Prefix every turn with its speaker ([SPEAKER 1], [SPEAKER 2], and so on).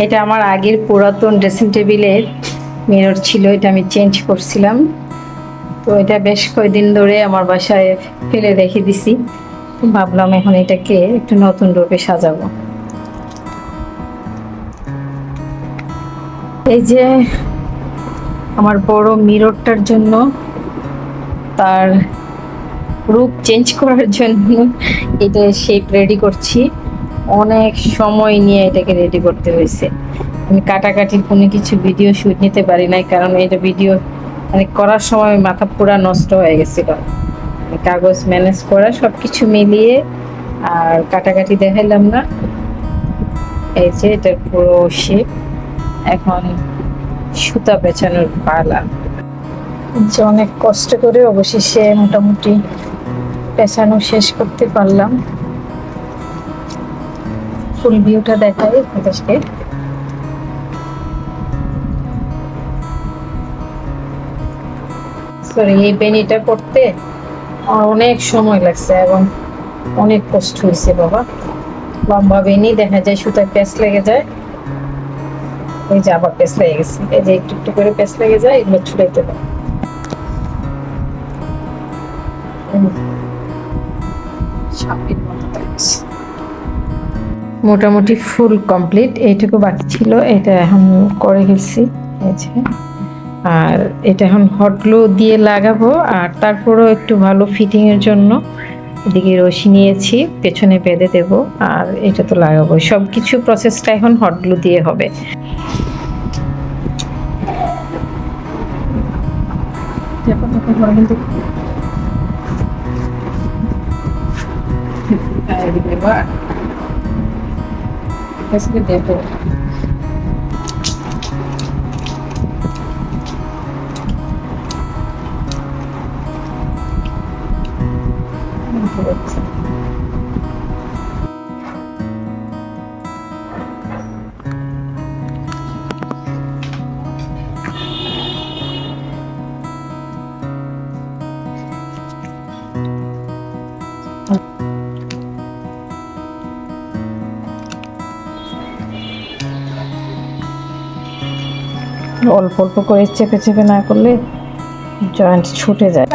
[SPEAKER 1] এটা আমার আগের পুরাতন ড্রেসিং টেবিলের মিরর ছিল, এটা আমি চেঞ্জ করছিলাম। তো এটা বেশ কয়েকদিন ধরে আমার বাসায় ফেলে রেখে দিছি, ভাবলাম এখন এটাকে একটু নতুন রূপে সাজাবো। এই যে আমার বড় মিররটার জন্য, তার রূপ চেঞ্জ করার জন্য এটা শেপ রেডি করছি। অনেক সময় নিয়ে এটাকে রেডি করতে হয়েছে। আমি কাটাকাটির কোনো কিছু ভিডিও শুট নিতে পারি নাই, কারণ এটা ভিডিও মানে করার সময় মাথা পুরা নষ্ট হয়ে গেছিল। কাগজ ম্যানেজ করা সব কিছু মিলিয়ে আর কাটাকাটি দেখাইলাম না। এই যে এটার পুরো শেপ, এখন সুতা পেঁচানোর পালা। যে অনেক কষ্ট করে অবশেষে মোটামুটি পেঁচানো শেষ করতে পারলাম। ফুল ভিউটা দেখাই আপনাদেরকে। সরি, এই বেনিটা করতে আমার অনেক সময় লাগছে এবং অনেক কষ্ট হয়েছে বাবা। লম্বা বেনি, দেখা যায় সুতায় প্যাঁচ লেগে যায়। ওই যে আবার প্যাঁচ লেগে গেছে, এই যে একটু একটু করে প্যাঁচ লেগে যায়, এগুলো ছুটাইতে হবে। মোটামুটি ফুল কমপ্লিট, এইটুকু বাকি ছিল, এটা এখন করে ফেলছি। এই যে, আর এটা এখন হট গ্লু দিয়ে লাগাবো, আর তারপরও একটু ভালো ফিটিং এর জন্য এদিকে রশি নিয়েছি, পেছনে বেঁধে দেব, আর এটা তো লাগাবো। সব কিছু প্রসেসটা এখন হট গ্লু দিয়ে হবে। দেবো অল্প অল্প করে চেপে চেপে না করলে জয়েন্ট ছুটে যায়।